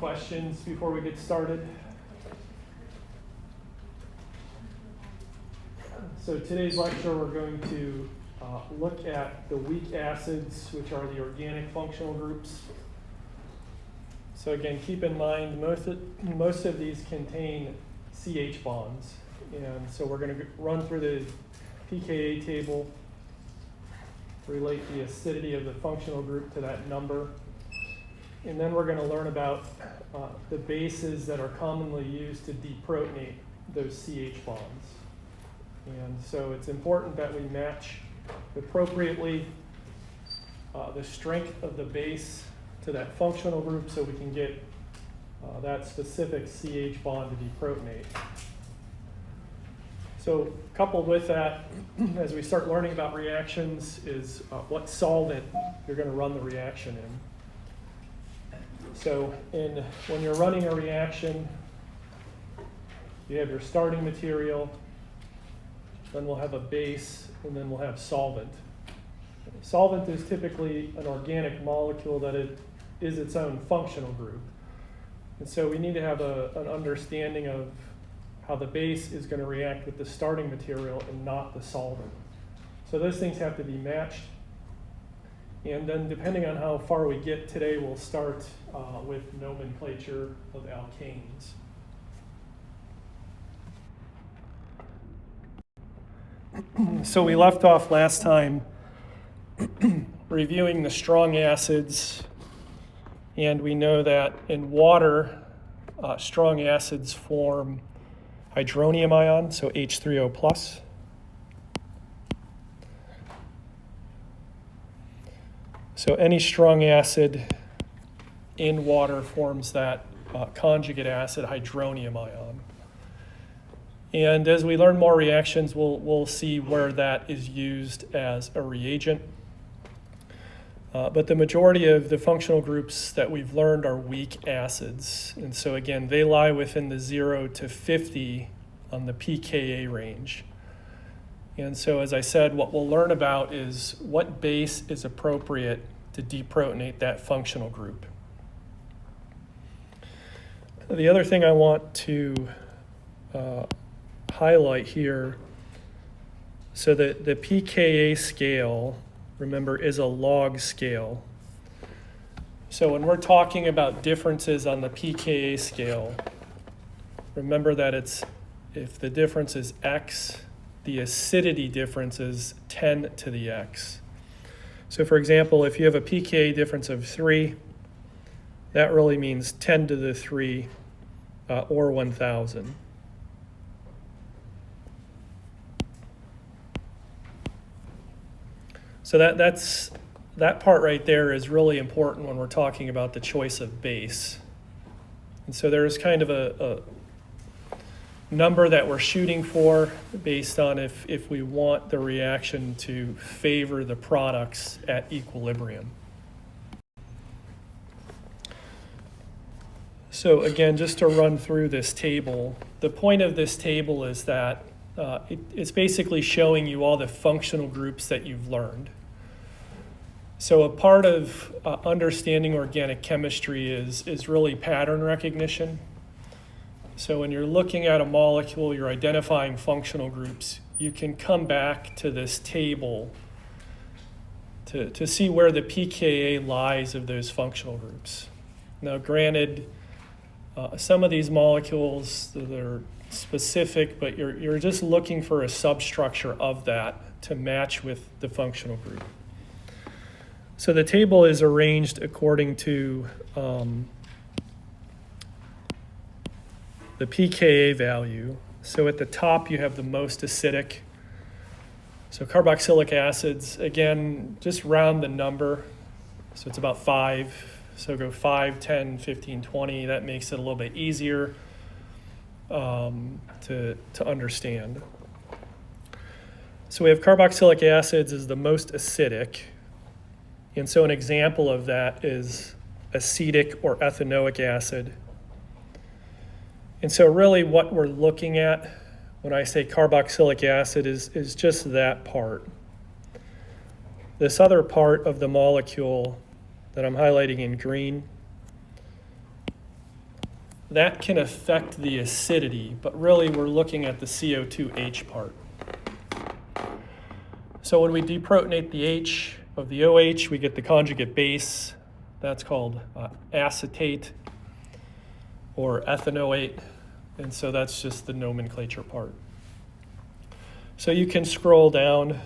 questions before we get started? So today's lecture, we're going to look at the weak acids, which are the organic functional groups. So again, keep in mind, most of these contain CH bonds. And so we're going to run through the pKa table, relate the acidity of the functional group to that number. And then we're going to learn about the bases that are commonly used to deprotonate those CH bonds. And so it's important that we match appropriately the strength of the base to that functional group so we can get that specific CH bond to deprotonate. So coupled with that, as we start learning about reactions, is what solvent you're going to run the reaction in. So when you're running a reaction, you have your starting material, then we'll have a base, and then we'll have solvent. Solvent is typically an organic molecule that is its own functional group. And so we need to have an understanding of how the base is going to react with the starting material and not the solvent. So those things have to be matched. And then depending on how far we get today, we'll start with nomenclature of alkanes. So we left off last time reviewing the strong acids, and we know that in water, strong acids form hydronium ion, so H3O plus. So any strong acid in water forms that conjugate acid, hydronium ion. And as we learn more reactions, we'll see where that is used as a reagent. But the majority of the functional groups that we've learned are weak acids. And so again, they lie within the 0 to 50 on the pKa range. And so as I said, what we'll learn about is what base is appropriate to deprotonate that functional group. The other thing I want to highlight here, so that the pKa scale, remember, is a log scale. So when we're talking about differences on the pKa scale, remember that if the difference is x, the acidity difference is 10 to the x. So for example, if you have a pKa difference of 3, that really means 10 to the 3 or 1,000. So that part right there is really important when we're talking about the choice of base. And so there's kind of a number that we're shooting for based on if we want the reaction to favor the products at equilibrium. So again, just to run through this table, the point of this table is that it's basically showing you all the functional groups that you've learned. So a part of understanding organic chemistry is really pattern recognition. So when you're looking at a molecule, you're identifying functional groups, you can come back to this table to see where the pKa lies of those functional groups. Now granted, some of these molecules, they're specific, but you're just looking for a substructure of that to match with the functional group. So the table is arranged according to the pKa value. So at the top you have the most acidic. So carboxylic acids, again, just round the number. So it's about 5. So go 5, 10, 15, 20. That makes it a little bit easier to understand. So we have carboxylic acids is the most acidic. And so an example of that is acetic or ethanoic acid. And so really what we're looking at when I say carboxylic acid is just that part. This other part of the molecule that I'm highlighting in green that can affect the acidity, but really we're looking at the CO2H part. So when we deprotonate the H of the OH, we get the conjugate base. That's called acetate or ethanoate, and so that's just the nomenclature part. So you can scroll down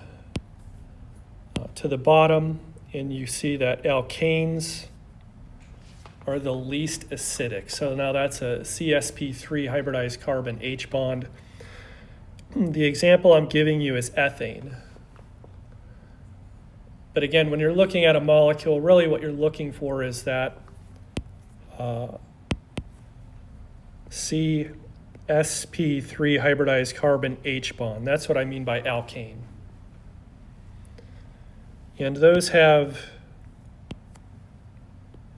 to the bottom, and you see that alkanes are the least acidic. So now that's a CSP3 hybridized carbon H bond. The example I'm giving you is ethane. But again, when you're looking at a molecule, really what you're looking for is that CSP3 hybridized carbon H bond. That's what I mean by alkane. And those have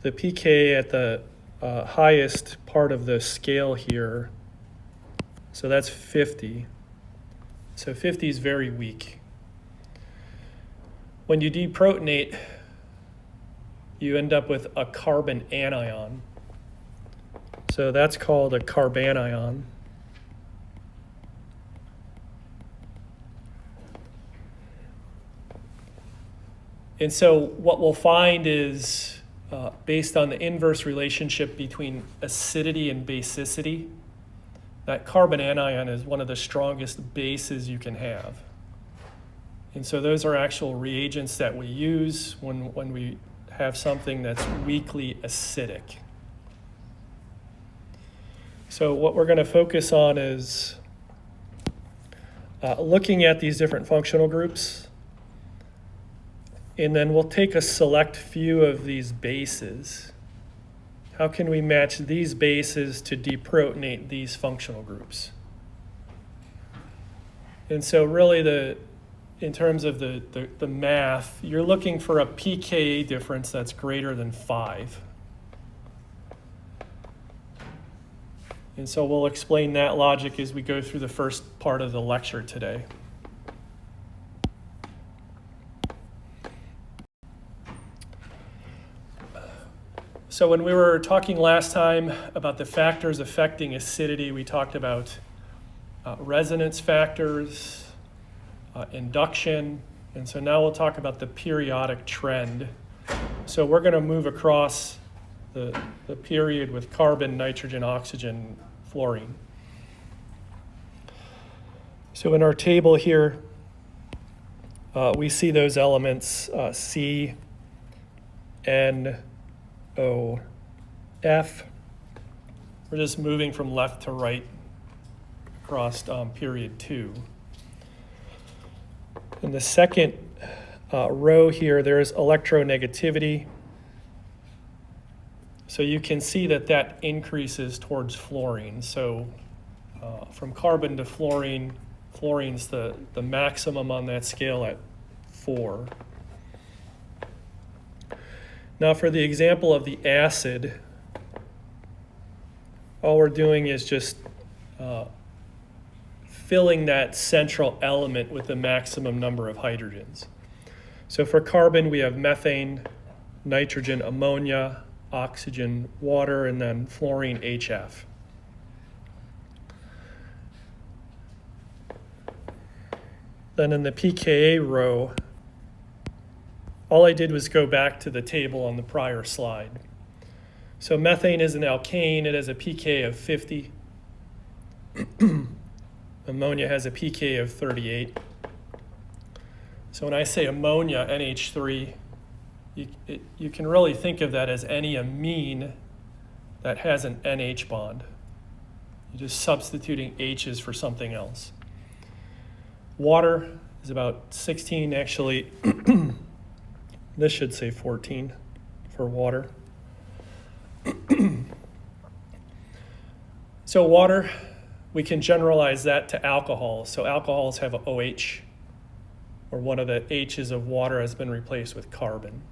the pK at the highest part of the scale here. So that's 50. So 50 is very weak. When you deprotonate, you end up with a carbon anion. So that's called a carbanion. And so what we'll find is, based on the inverse relationship between acidity and basicity, that carbon anion is one of the strongest bases you can have. And so those are actual reagents that we use when we have something that's weakly acidic. So what we're going to focus on is looking at these different functional groups, and then we'll take a select few of these bases. How can we match these bases to deprotonate these functional groups? And so really in terms of the math, you're looking for a pKa difference that's greater than 5. And so we'll explain that logic as we go through the first part of the lecture today. So when we were talking last time about the factors affecting acidity, we talked about resonance factors, induction, and so now we'll talk about the periodic trend. So we're going to move across the period with carbon, nitrogen, oxygen, fluorine. So in our table here, we see those elements C, N, O, F. We're just moving from left to right across period 2. In the second row here, there's electronegativity. So you can see that increases towards fluorine. So from carbon to fluorine, fluorine's the maximum on that scale at 4. Now for the example of the acid, all we're doing is just filling that central element with the maximum number of hydrogens. So for carbon, we have methane, nitrogen, ammonia, oxygen, water, and then fluorine, HF. Then in the pKa row, all I did was go back to the table on the prior slide. So methane is an alkane. It has a pK of 50. Ammonia has a pK of 38. So when I say ammonia, NH3, you can really think of that as any amine that has an NH bond. You're just substituting H's for something else. Water is about 16, actually. This should say 14 for water. So water, we can generalize that to alcohol. So alcohols have a OH, or one of the H's of water has been replaced with carbon.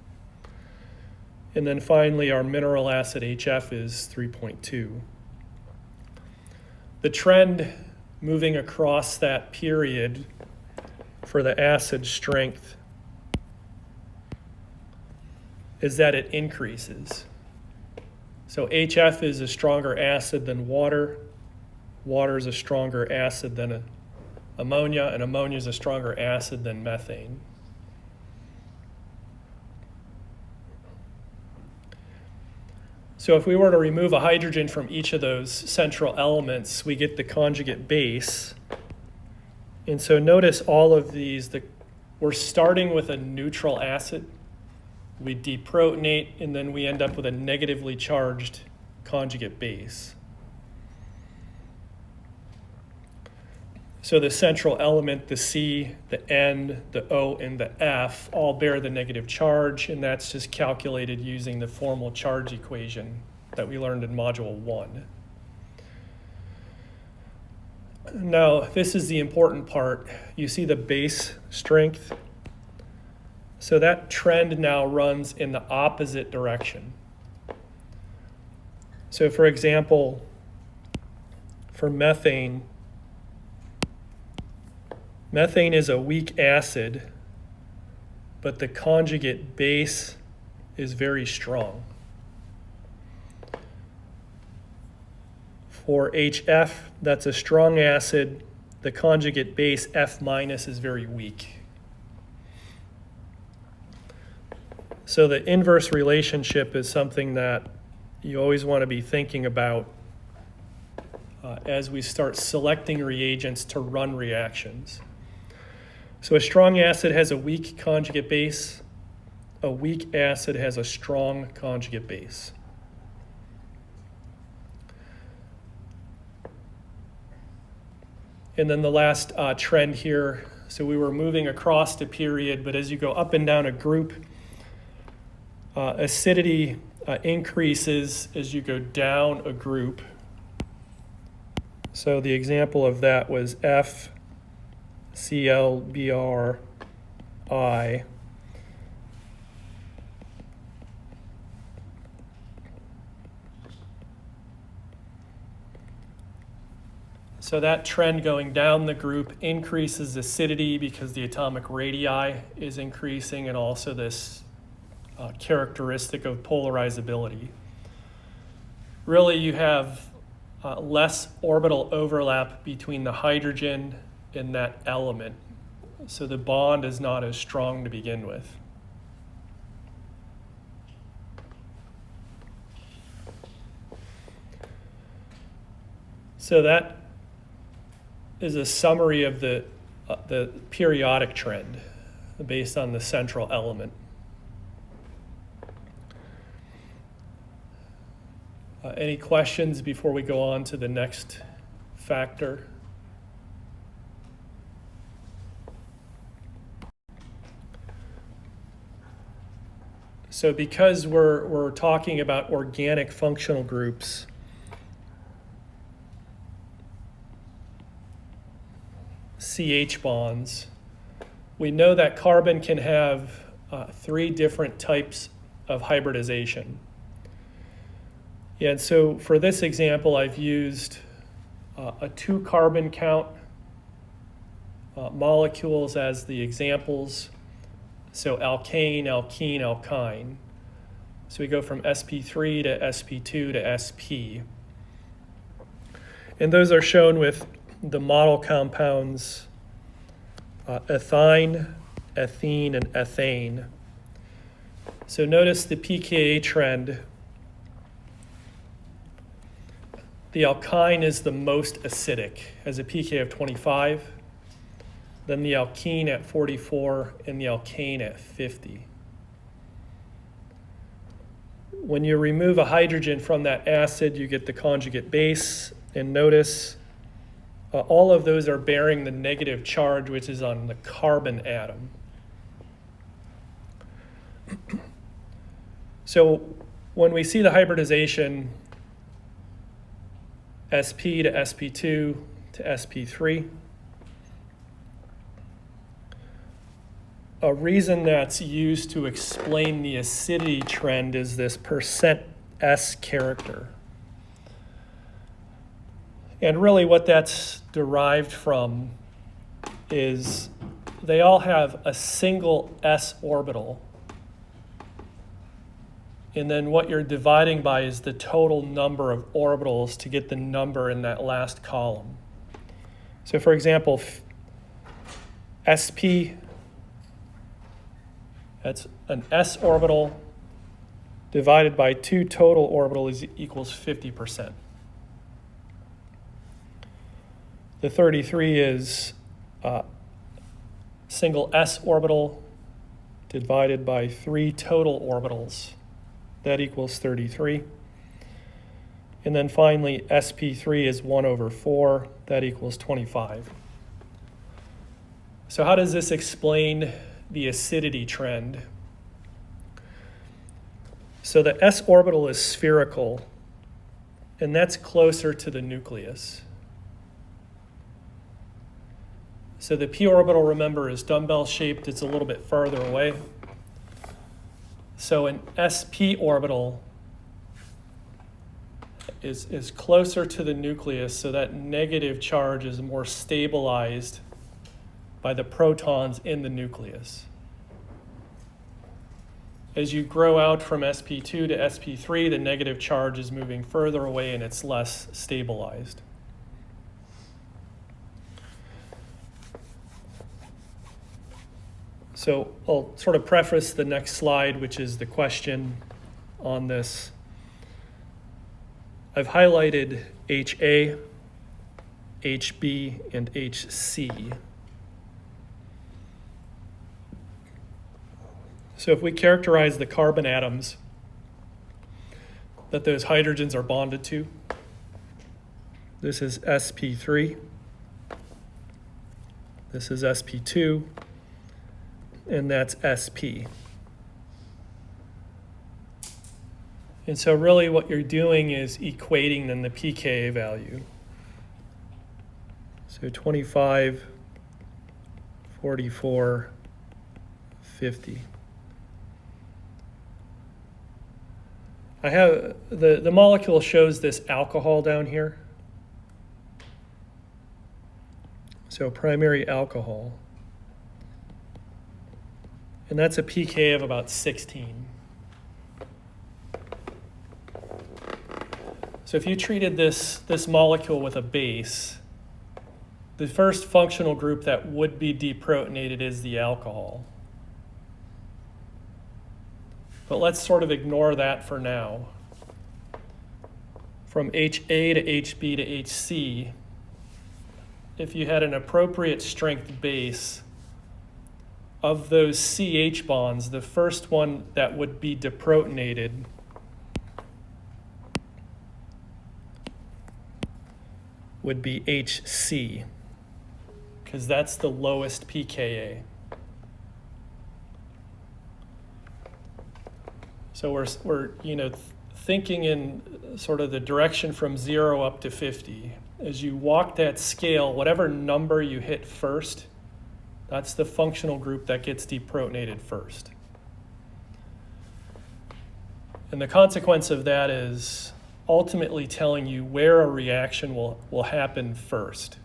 And then finally, our mineral acid HF is 3.2. The trend moving across that period for the acid strength is that it increases. So HF is a stronger acid than water. Water is a stronger acid than ammonia, and ammonia is a stronger acid than methane. So if we were to remove a hydrogen from each of those central elements, we get the conjugate base. And so notice all of these, we're starting with a neutral acid. We deprotonate, and then we end up with a negatively charged conjugate base. So the central element, the C, the N, the O, and the F all bear the negative charge, and that's just calculated using the formal charge equation that we learned in Module 1. Now, this is the important part. You see the base strength? So that trend now runs in the opposite direction. So for example, for methane, methane is a weak acid, but the conjugate base is very strong. For HF, that's a strong acid. The conjugate base, F minus, is very weak. So the inverse relationship is something that you always want to be thinking about as we start selecting reagents to run reactions. So a strong acid has a weak conjugate base. A weak acid has a strong conjugate base. And then the last trend here, so we were moving across the period, but as you go up and down a group, acidity increases as you go down a group. So the example of that was FClBrI. So that trend going down the group increases acidity because the atomic radii is increasing, and also this characteristic of polarizability. Really, you have less orbital overlap between the hydrogen and that element, so the bond is not as strong to begin with. So that is a summary of the periodic trend based on the central element. Any questions before we go on to the next factor? So because we're talking about organic functional groups, CH bonds, we know that carbon can have 3 different types of hybridization. And so for this example, I've used a 2 carbon count molecules as the examples. So alkane, alkene, alkyne. So we go from sp3 to sp2 to sp. And those are shown with the model compounds ethyne, ethene, and ethane. So notice the pKa trend. The alkyne is the most acidic, has a pK of 25, then the alkene at 44, and the alkane at 50. When you remove a hydrogen from that acid, you get the conjugate base, and notice all of those are bearing the negative charge, which is on the carbon atom. So when we see the hybridization, sp to sp2 to sp3, a reason that's used to explain the acidity trend is this %S character. And really what that's derived from is they all have a single s orbital And then what you're dividing by is the total number of orbitals to get the number in that last column. So for example, sp, that's an s orbital divided by 2 total orbital equals 50%. The 33 is single s orbital divided by 3 total orbitals. That equals 33. And then finally, sp3 is 1/4. That equals 25. So how does this explain the acidity trend? So the s orbital is spherical, and that's closer to the nucleus. So the p orbital, remember, is dumbbell shaped. It's a little bit farther away. So an sp orbital is closer to the nucleus, so that negative charge is more stabilized by the protons in the nucleus. As you grow out from sp2 to sp3, the negative charge is moving further away and it's less stabilized. So I'll sort of preface the next slide, which is the question on this. I've highlighted HA, HB, and HC. So if we characterize the carbon atoms that those hydrogens are bonded to, this is sp3, this is sp2, and that's sp. And so really what you're doing is equating then the pKa value. So 25, 44, 50. I have, the molecule shows this alcohol down here. So primary alcohol. And that's a pKa of about 16. So if you treated this molecule with a base, the first functional group that would be deprotonated is the alcohol. But let's sort of ignore that for now. From HA to HB to HC, if you had an appropriate strength base, of those CH bonds, the first one that would be deprotonated would be HC, because that's the lowest pKa. So we're thinking in sort of the direction from 0 up to 50. As you walk that scale, whatever number you hit first, that's the functional group that gets deprotonated first. And the consequence of that is ultimately telling you where a reaction will happen first.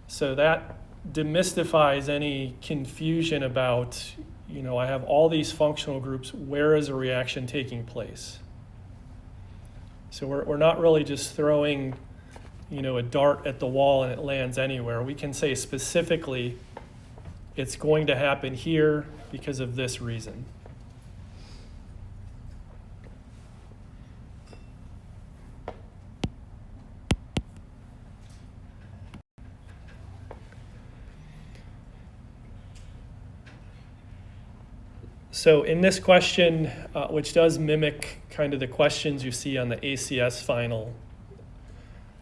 So that demystifies any confusion about, I have all these functional groups, where is a reaction taking place? So we're not really just throwing a dart at the wall and it lands anywhere. We can say specifically it's going to happen here because of this reason. So in this question, which does mimic kind of the questions you see on the ACS final,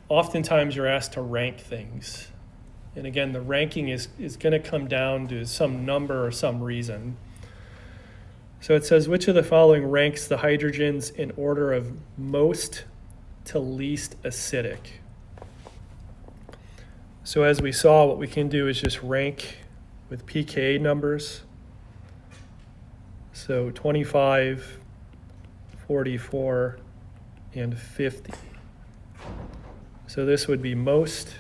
oftentimes you're asked to rank things. And again, the ranking is going to come down to some number or some reason. So it says, which of the following ranks the hydrogens in order of most to least acidic? So as we saw, what we can do is just rank with pKa numbers. So 25, 44, and 50. So this would be most,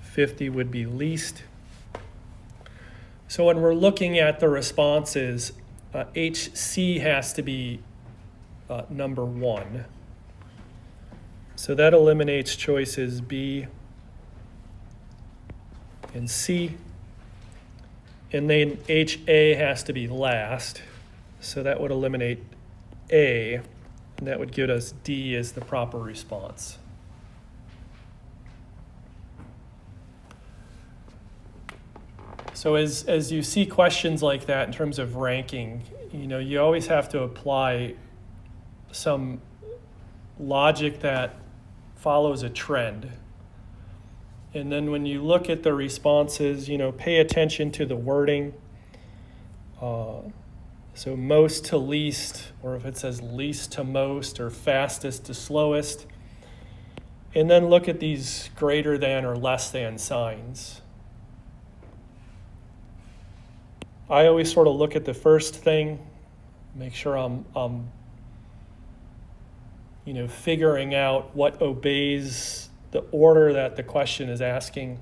50 would be least. So when we're looking at the responses, HC has to be number 1. So that eliminates choices B and C. And then HA has to be last. So that would eliminate A, and that would give us D as the proper response. So as you see questions like that in terms of ranking, you always have to apply some logic that follows a trend. And then when you look at the responses, pay attention to the wording. So most to least, or if it says least to most, or fastest to slowest. And then look at these greater than or less than signs. I always sort of look at the first thing, make sure I'm figuring out what obeys the order that the question is asking.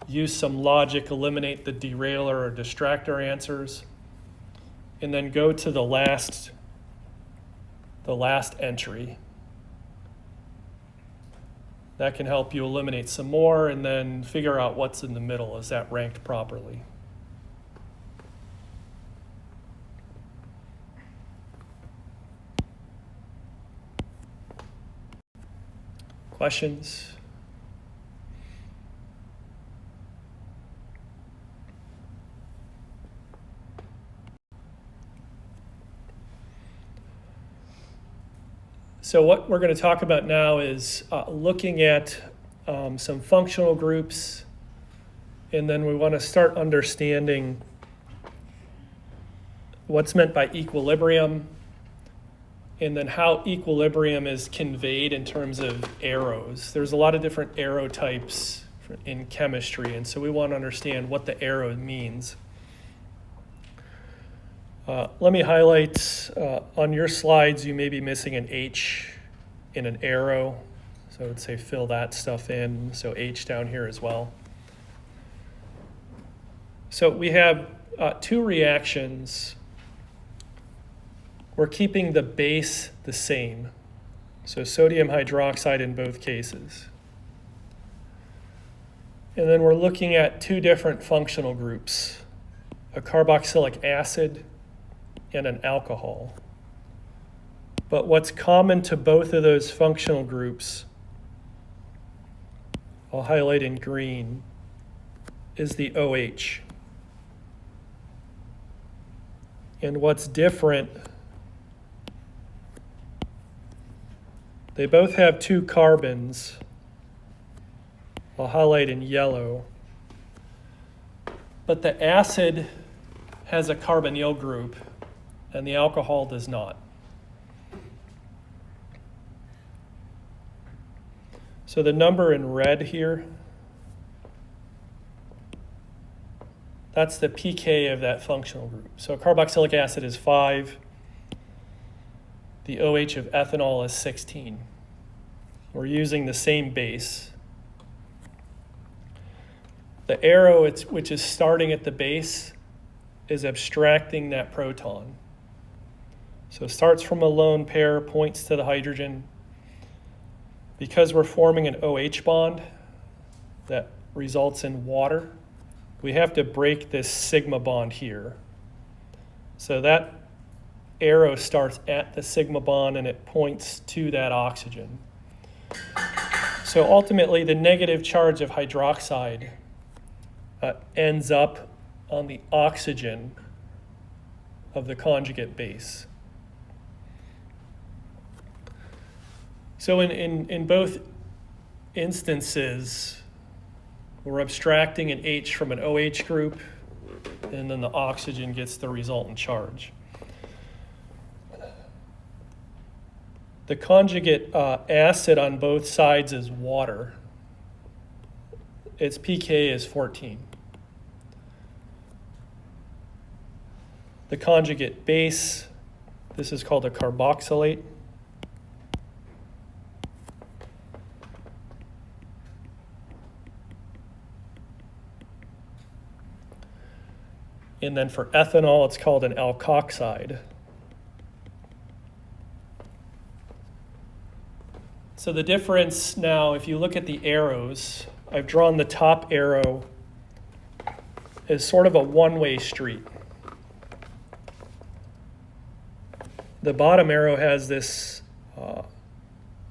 Use some logic, eliminate the derailer or distractor answers, and then go to the last entry. That can help you eliminate some more and then figure out what's in the middle. Is that ranked properly? Questions? So what we're going to talk about now is looking at some functional groups, and then we want to start understanding what's meant by equilibrium, and then how equilibrium is conveyed in terms of arrows. There's a lot of different arrow types in chemistry, and so we want to understand what the arrow means. Let me highlight, on your slides, you may be missing an H in an arrow. So I would say fill that stuff in, so H down here as well. So we have 2 reactions. We're keeping the base the same. So sodium hydroxide in both cases. And then we're looking at 2 different functional groups, a carboxylic acid and an alcohol. But what's common to both of those functional groups, I'll highlight in green, is the OH. And what's different, they both have 2 carbons. I'll highlight in yellow. But the acid has a carbonyl group, and the alcohol does not. So the number in red here, that's the pK of that functional group. So carboxylic acid is 5. The OH of ethanol is 16. We're using the same base. The arrow, which is starting at the base, is abstracting that proton. So it starts from a lone pair, points to the hydrogen. Because we're forming an OH bond that results in water, we have to break this sigma bond here. So that arrow starts at the sigma bond and it points to that oxygen. So ultimately, the negative charge of hydroxide ends up on the oxygen of the conjugate base. So in both instances, we're abstracting an H from an OH group, and then the oxygen gets the resultant charge. The conjugate acid on both sides is water. Its pK is 14. The conjugate base, this is called a carboxylate. And then for ethanol, it's called an alkoxide. So the difference now, if you look at the arrows, I've drawn the top arrow as sort of a one-way street. The bottom arrow has this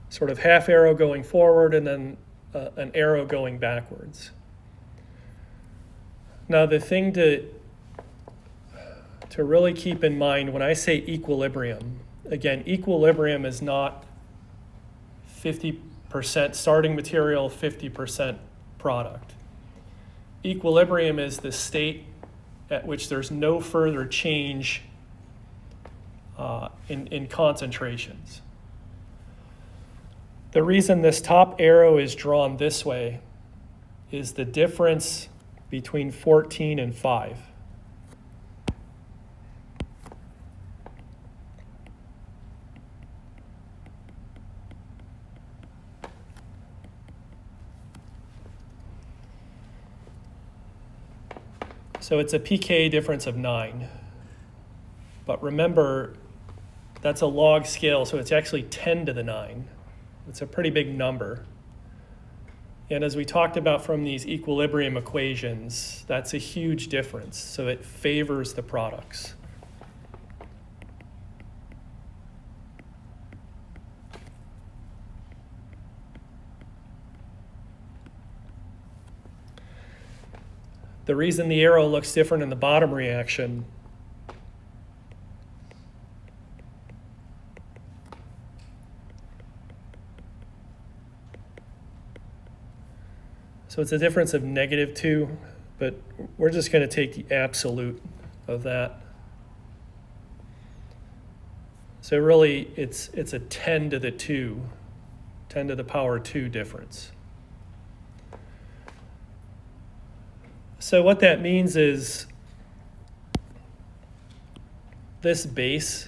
sort of half arrow going forward and then an arrow going backwards. Now the thing to really keep in mind when I say equilibrium, again, equilibrium is not 50% starting material, 50% product. Equilibrium is the state at which there's no further change in concentrations. The reason this top arrow is drawn this way is the difference between 14 and 5. So it's a pKa difference of 9. But remember, that's a log scale, so it's actually 10 to the 9. It's a pretty big number. And as we talked about from these equilibrium equations, that's a huge difference. So it favors the products. The reason the arrow looks different in the bottom reaction so it's a difference of -2, but we're just going to take the absolute of that. So really, it's a 10 to the 2, 10 to the power 2 difference. So what that means is this base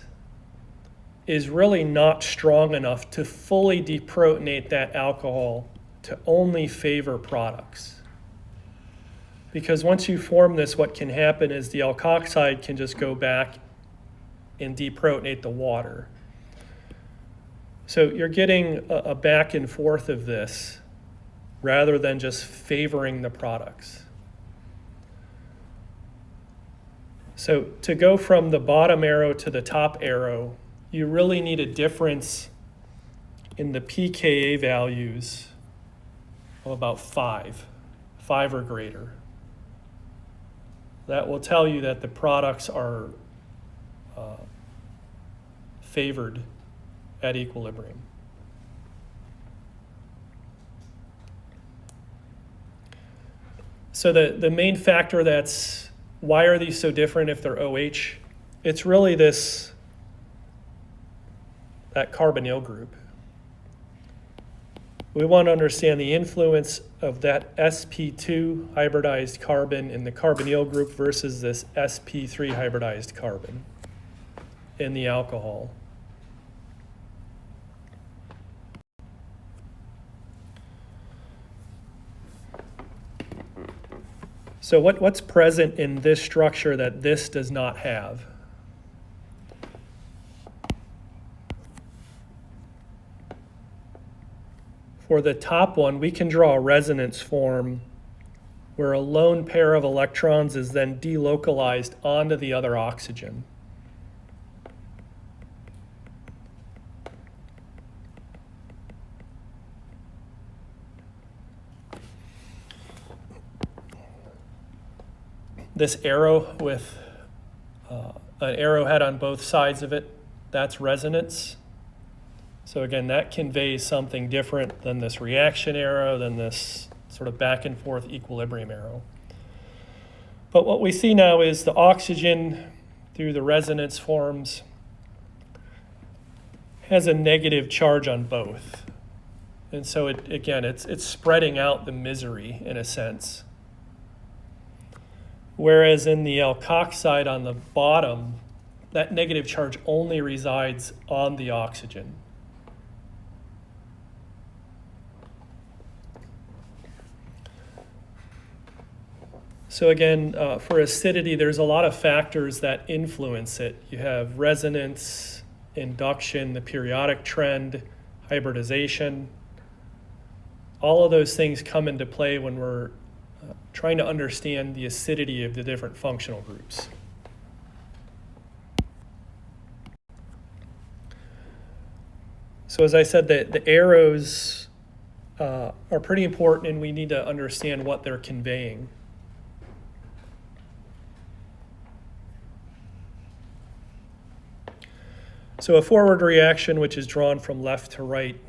is really not strong enough to fully deprotonate that alcohol to only favor products. Because once you form this, what can happen is the alkoxide can just go back and deprotonate the water. So you're getting a back and forth of this rather than just favoring the products. So to go from the bottom arrow to the top arrow, you really need a difference in the pKa values of about 5 or greater. That will tell you that the products are favored at equilibrium. So the main factor that's why are these so different if they're OH? It's really that carbonyl group. We want to understand the influence of that sp2 hybridized carbon in the carbonyl group versus this sp3 hybridized carbon in the alcohol. So what's present in this structure that this does not have? For the top one, we can draw a resonance form where a lone pair of electrons is then delocalized onto the other oxygen. This arrow with an arrowhead on both sides of it, that's resonance. So again, that conveys something different than this reaction arrow, than this sort of back and forth equilibrium arrow. But what we see now is the oxygen through the resonance forms has a negative charge on both. And so it's spreading out the misery in a sense. Whereas in the alkoxide on the bottom, that negative charge only resides on the oxygen. So again, for acidity, there's a lot of factors that influence it. You have resonance, induction, the periodic trend, hybridization. All of those things come into play when we're trying to understand the acidity of the different functional groups. So as I said, the arrows are pretty important, and we need to understand what they're conveying. So a forward reaction, which is drawn from left to right,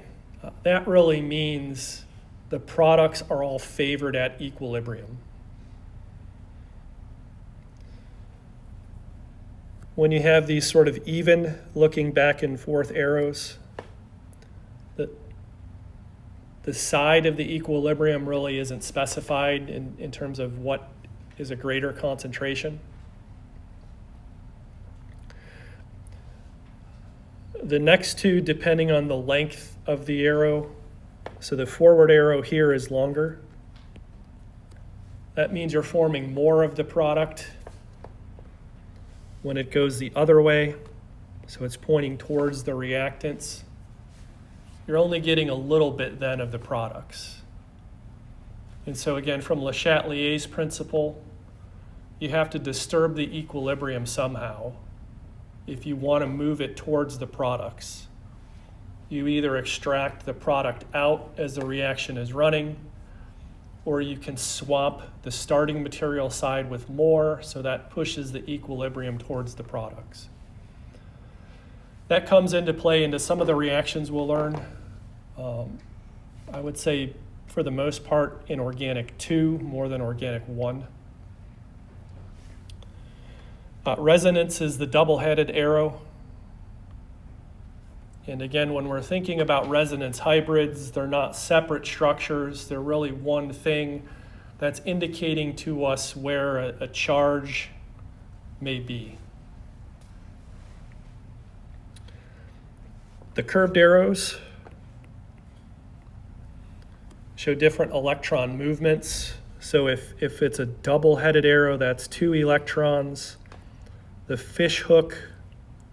that really means the products are all favored at equilibrium. When you have these sort of even looking back and forth arrows, the side of the equilibrium really isn't specified in terms of what is a greater concentration. The next two, depending on the length of the arrow, so the forward arrow here is longer. That means you're forming more of the product. When it goes the other way, so it's pointing towards the reactants, you're only getting a little bit then of the products. And so again, from Le Chatelier's principle, you have to disturb the equilibrium somehow if you want to move it towards the products. You either extract the product out as the reaction is running, or you can swap the starting material side with more, so that pushes the equilibrium towards the products. That comes into play into some of the reactions we'll learn. I would say for the most part in organic 2 more than organic 1. Resonance is the double-headed arrow. And again, when we're thinking about resonance hybrids, they're not separate structures. They're really one thing that's indicating to us where a charge may be. The curved arrows show different electron movements. So if it's a double-headed arrow, that's 2 electrons. The fish hook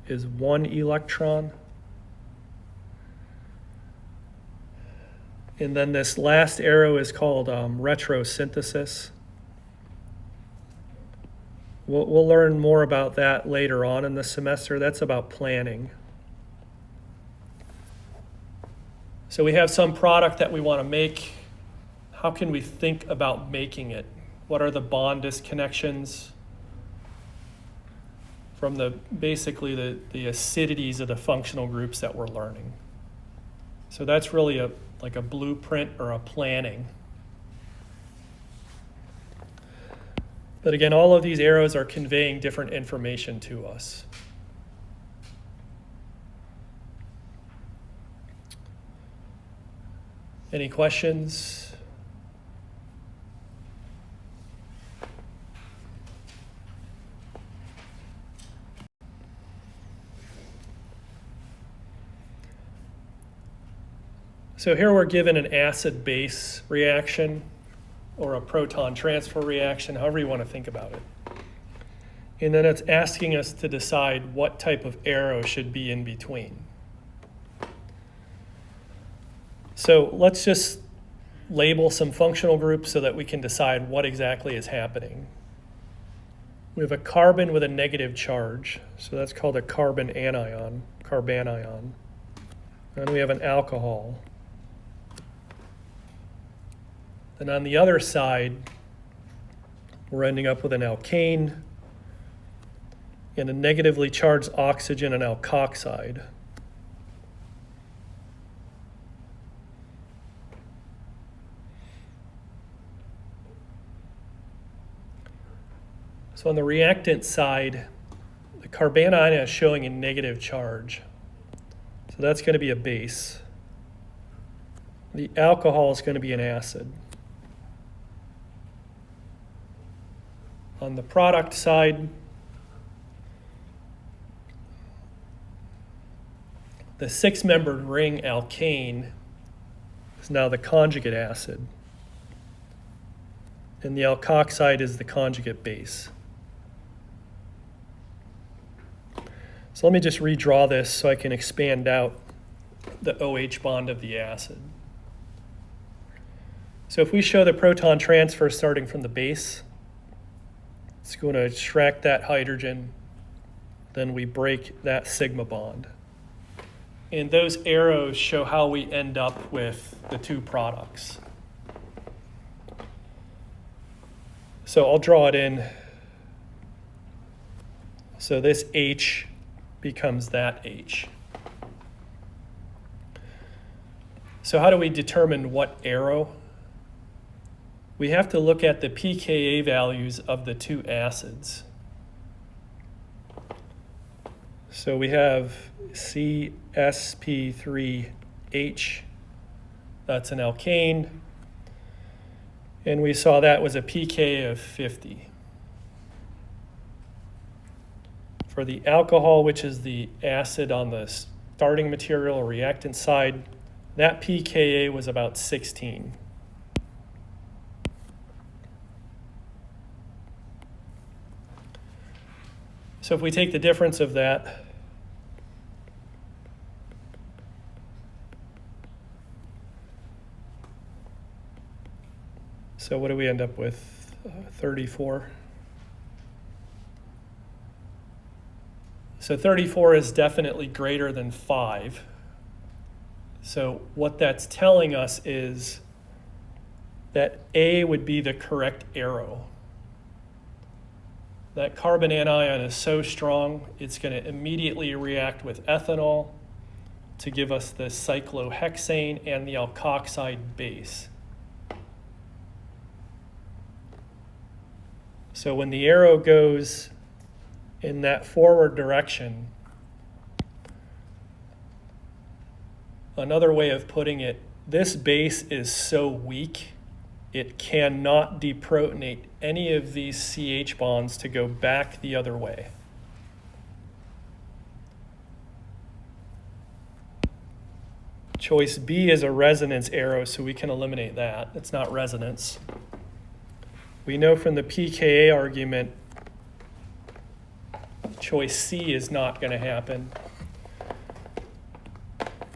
is 1 electron. And then this last arrow is called retrosynthesis. We'll learn more about that later on in the semester. That's about planning. So we have some product that we want to make. How can we think about making it? What are the bond disconnections from basically the acidities of the functional groups that we're learning? So that's really like a blueprint or a planning. But again, all of these arrows are conveying different information to us. Any questions? So here we're given an acid-base reaction or a proton transfer reaction, however you want to think about it. And then it's asking us to decide what type of arrow should be in between. So let's just label some functional groups so that we can decide what exactly is happening. We have a carbon with a negative charge, so that's called a carbon anion, carbanion. And we have an alcohol. And on the other side, we're ending up with an alkane and a negatively charged oxygen and alkoxide. So on the reactant side, the carbanion is showing a negative charge. So that's going to be a base. The alcohol is going to be an acid. On the product side, the 6-membered ring alkane is now the conjugate acid. and the alkoxide is the conjugate base. So let me just redraw this so I can expand out the OH bond of the acid. So if we show the proton transfer starting from the base, it's going to extract that hydrogen, then we break that sigma bond. And those arrows show how we end up with the two products. So I'll draw it in. So this H becomes that H. So how do we determine what arrow? We have to look at the pKa values of the two acids. So we have CSP3H, that's an alkane, and we saw that was a pK of 50. For the alcohol, which is the acid on the starting material or reactant side, that pKa was about 16. So if we take the difference of that, so what do we end up with? 34. So 34 is definitely greater than 5. So what that's telling us is that A would be the correct arrow. That carbon anion is so strong, it's going to immediately react with ethanol to give us the cyclohexane and the alkoxide base. So when the arrow goes in that forward direction, another way of putting it, this base is so weak, it cannot deprotonate any of these CH bonds to go back the other way. Choice B is a resonance arrow, so we can eliminate that. It's not resonance. We know from the pKa argument, choice C is not going to happen.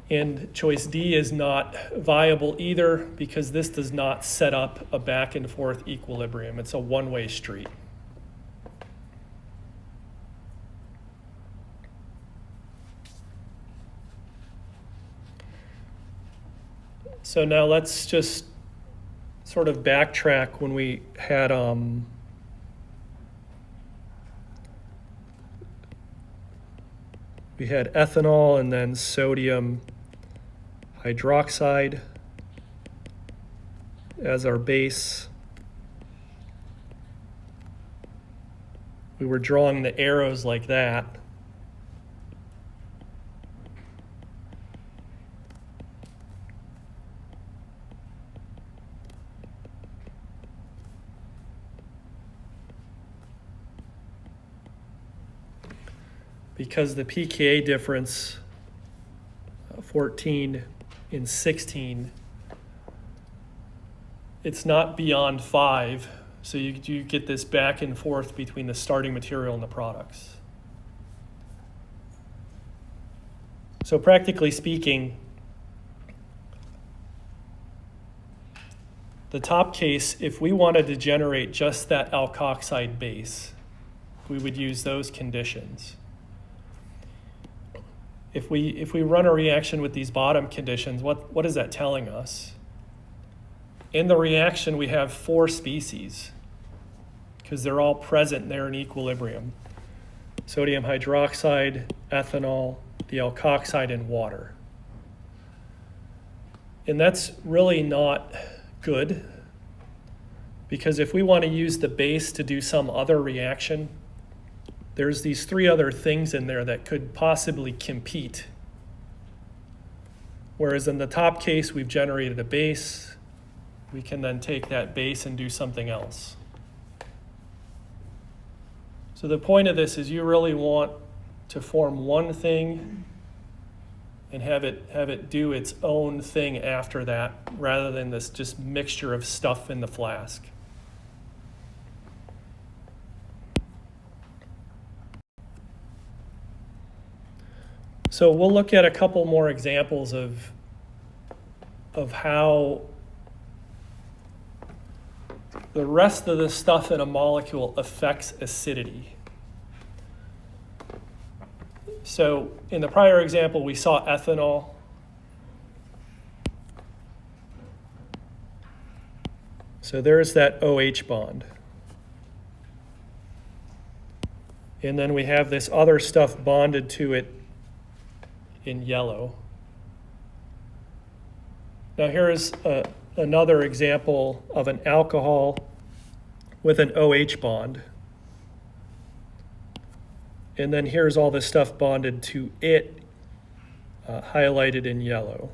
And choice D is not viable either because this does not set up a back and forth equilibrium. It's a one-way street. So now let's just sort of backtrack when we had ethanol and then sodium hydroxide as our base. We were drawing the arrows like that. Because the pKa difference, 14 and 16, it's not beyond 5, so you get this back and forth between the starting material and the products. So practically speaking, the top case, if we wanted to generate just that alkoxide base, we would use those conditions. If we run a reaction with these bottom conditions, what is that telling us? In the reaction, we have 4 species because they're all present there in equilibrium. Sodium hydroxide, ethanol, the alkoxide, and water. And that's really not good because if we want to use the base to do some other reaction, there's these 3 other things in there that could possibly compete. Whereas in the top case, we've generated a base. We can then take that base and do something else. So the point of this is you really want to form one thing and have it do its own thing after that, rather than this just mixture of stuff in the flask. So we'll look at a couple more examples of how the rest of the stuff in a molecule affects acidity. So in the prior example, we saw ethanol. So there's that OH bond. And then we have this other stuff bonded to it in yellow. Now here's another example of an alcohol with an OH bond. And then here's all this stuff bonded to it, highlighted in yellow.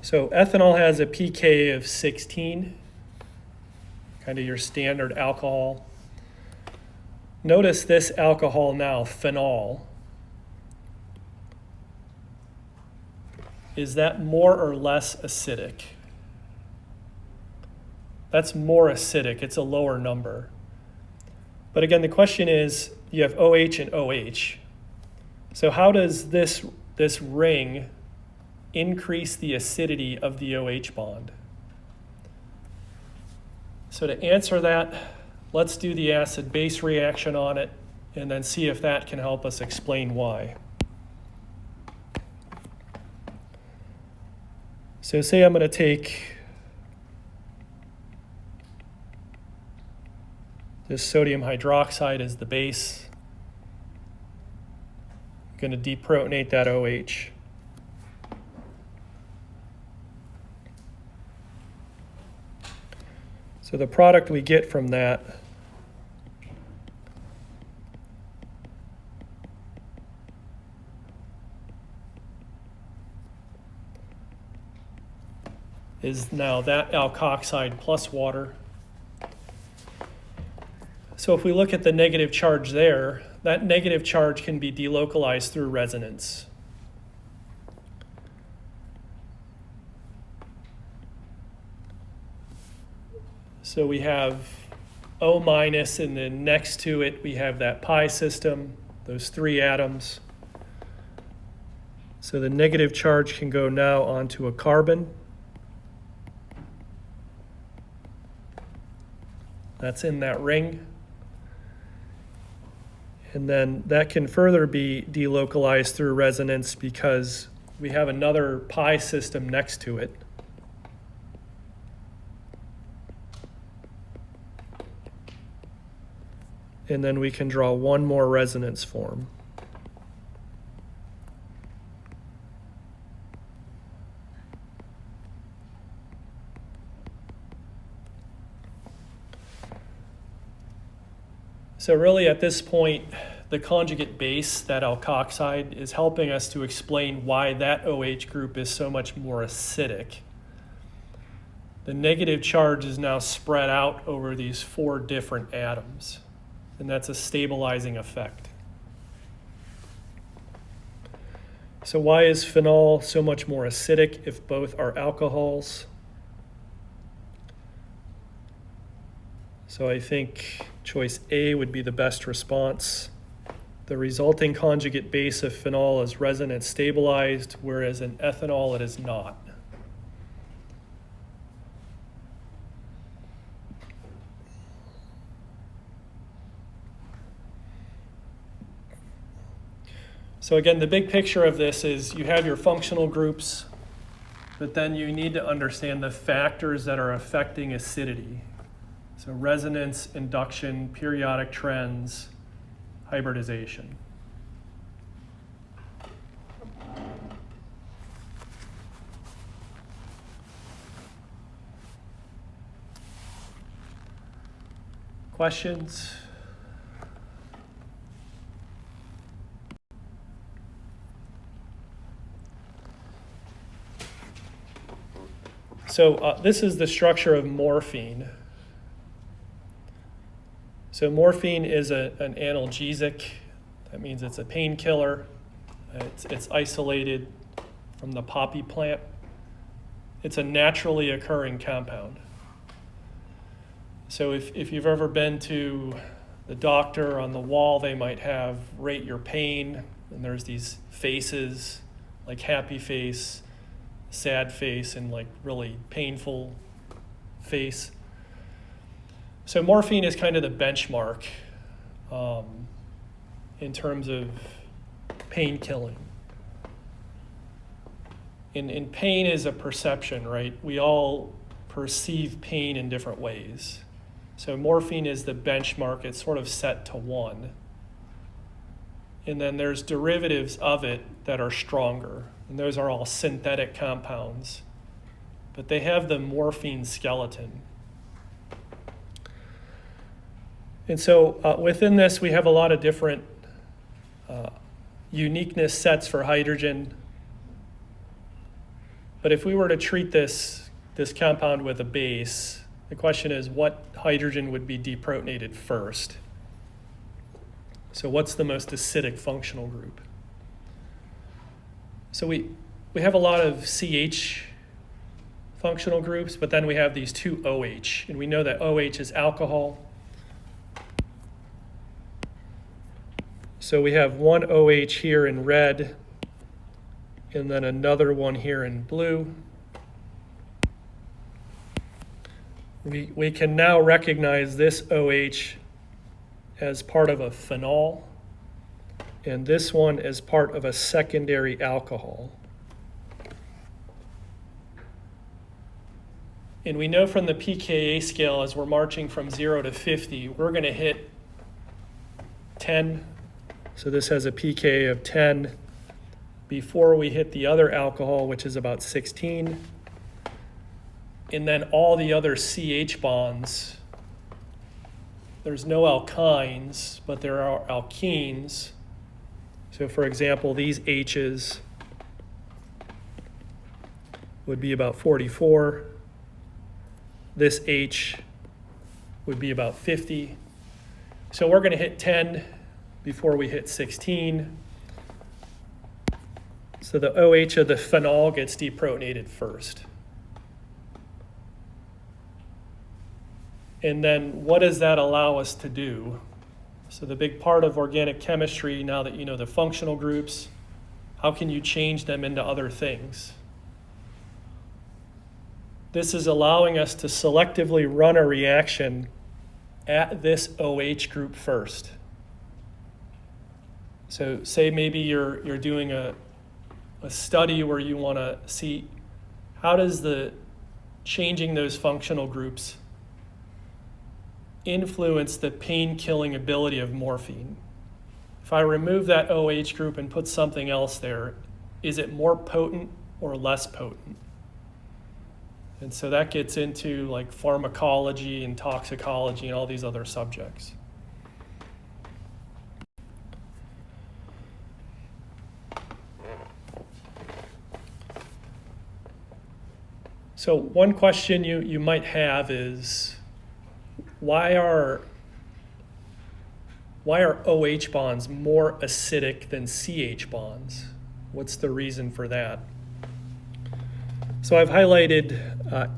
So ethanol has a pK of 16, kind of your standard alcohol. Notice this alcohol now, phenol. Is that more or less acidic? That's more acidic. It's a lower number. But again, the question is, you have OH and OH. So how does this ring increase the acidity of the OH bond? So to answer that, let's do the acid-base reaction on it and then see if that can help us explain why. So say I'm going to take this sodium hydroxide as the base. I'm going to deprotonate that OH. So the product we get from that is now that alkoxide plus water. So if we look at the negative charge there, that negative charge can be delocalized through resonance. So we have O minus, and then next to it we have that pi system, those three atoms. So the negative charge can go now onto a carbon. That's in that ring. And then that can further be delocalized through resonance because we have another pi system next to it. And then we can draw one more resonance form. So really at this point, the conjugate base, that alkoxide, is helping us to explain why that OH group is so much more acidic. The negative charge is now spread out over these four different atoms, and that's a stabilizing effect. So why is phenol so much more acidic if both are alcohols? So I think choice A would be the best response. The resulting conjugate base of phenol is resonance stabilized, whereas in ethanol it is not. So again, the big picture of this is you have your functional groups, but then you need to understand the factors that are affecting acidity. So resonance, induction, periodic trends, hybridization. Questions? So this is the structure of morphine. So morphine is an analgesic. That means it's a painkiller. It's isolated from the poppy plant. It's a naturally occurring compound. So if you've ever been to the doctor on the wall, they might have rate your pain, and there's these faces, like happy face, sad face, and like really painful face. So morphine is kind of the benchmark in terms of pain killing. And pain is a perception, right? We all perceive pain in different ways. So morphine is the benchmark. It's sort of set to 1. And then there's derivatives of it that are stronger. And those are all synthetic compounds. But they have the morphine skeleton. And so within this, we have a lot of different uniqueness sets for hydrogen. But if we were to treat this compound with a base, the question is what hydrogen would be deprotonated first? So what's the most acidic functional group? So we have a lot of CH functional groups, but then we have these 2 OH, and we know that OH is alcohol. So we have one OH here in red, and then another one here in blue. We can now recognize this OH as part of a phenol, and this one as part of a secondary alcohol. And we know from the pKa scale, as we're marching from 0 to 50, we're going to hit 10. So this has a pKa of 10 before we hit the other alcohol, which is about 16. And then all the other CH bonds, there's no alkynes, but there are alkenes. So for example, these H's would be about 44. This H would be about 50. So we're going to hit 10 before we hit 16. So the OH of the phenol gets deprotonated first. And then what does that allow us to do? So the big part of organic chemistry, now that you know the functional groups, how can you change them into other things? This is allowing us to selectively run a reaction at this OH group first. So say maybe you're doing a study where you want to see how does the changing those functional groups influence the pain-killing ability of morphine. If I remove that OH group and put something else there, is it more potent or less potent? And so that gets into like pharmacology and toxicology and all these other subjects. So one question you might have is, why are OH bonds more acidic than CH bonds? What's the reason for that? So I've highlighted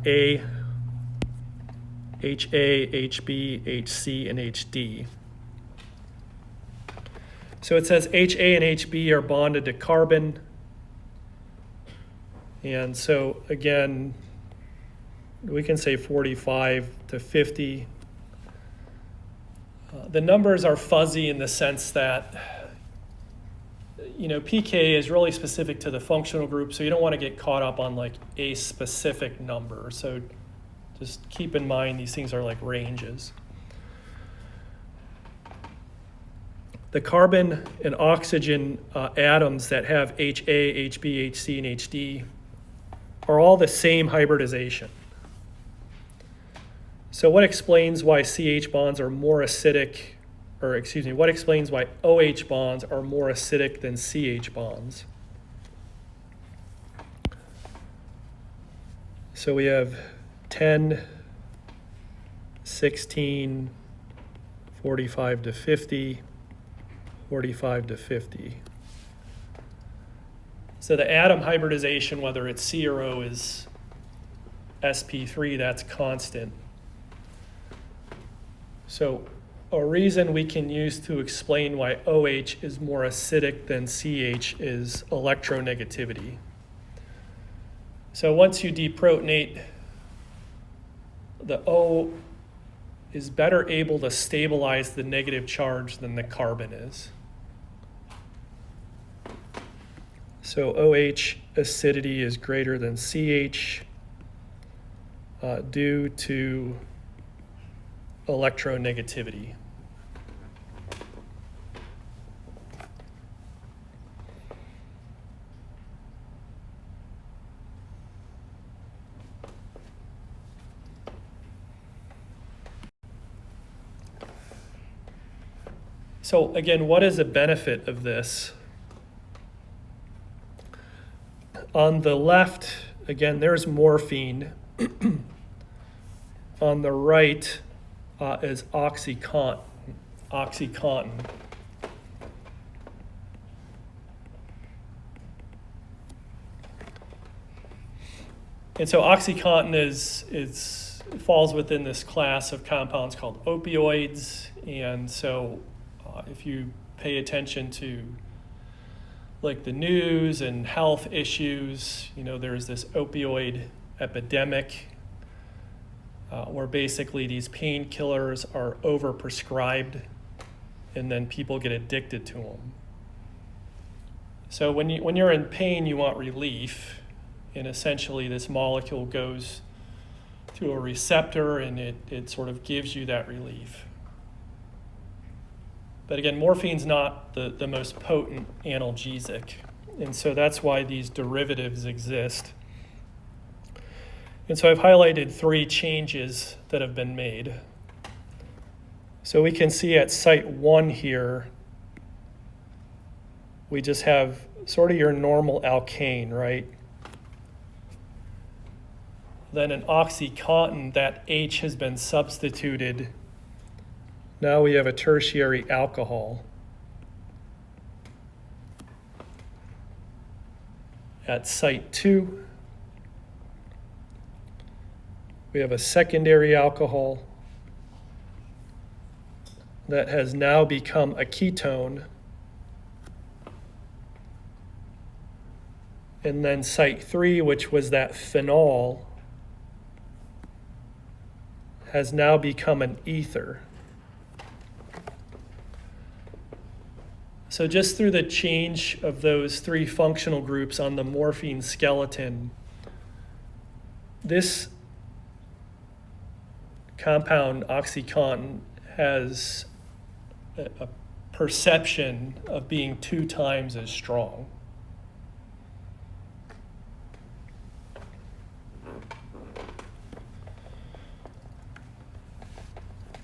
A, HA, HB, HC, and HD. So it says HA and HB are bonded to carbon. And so again, we can say 45 to 50. The numbers are fuzzy in the sense that, you know, pK is really specific to the functional group, so you don't want to get caught up on like a specific number. So just keep in mind these things are like ranges. The carbon and oxygen atoms that have HA, HB, HC, and HD are all the same hybridization. So what explains why CH bonds are more acidic, or excuse me, what explains why OH bonds are more acidic than CH bonds? So we have 10, 16, 45 to 50, 45 to 50. So the atom hybridization, whether it's C or O, is sp3, that's constant. So a reason we can use to explain why OH is more acidic than CH is electronegativity. So once you deprotonate, the O is better able to stabilize the negative charge than the carbon is. So OH acidity is greater than CH due to electronegativity. So again, what is the benefit of this? On the left, again, there's morphine. On the right is OxyContin. And so OxyContin falls within this class of compounds called opioids. And so if you pay attention to like the news and health issues, there's this opioid epidemic where basically these painkillers are overprescribed and then people get addicted to them. So when you're in pain, you want relief, and essentially this molecule goes to a receptor and it sort of gives you that relief. But again, morphine's not the most potent analgesic, and so that's why these derivatives exist. And so I've highlighted 3 changes that have been made. So we can see at site 1 here, we just have sort of your normal alkane, right? Then in OxyContin, that H has been substituted. Now we have a tertiary alcohol. At site 2, we have a secondary alcohol that has now become a ketone. And then site 3, which was that phenol, has now become an ether. So just through the change of those 3 functional groups on the morphine skeleton, this compound, OxyContin, has a perception of being 2 times as strong.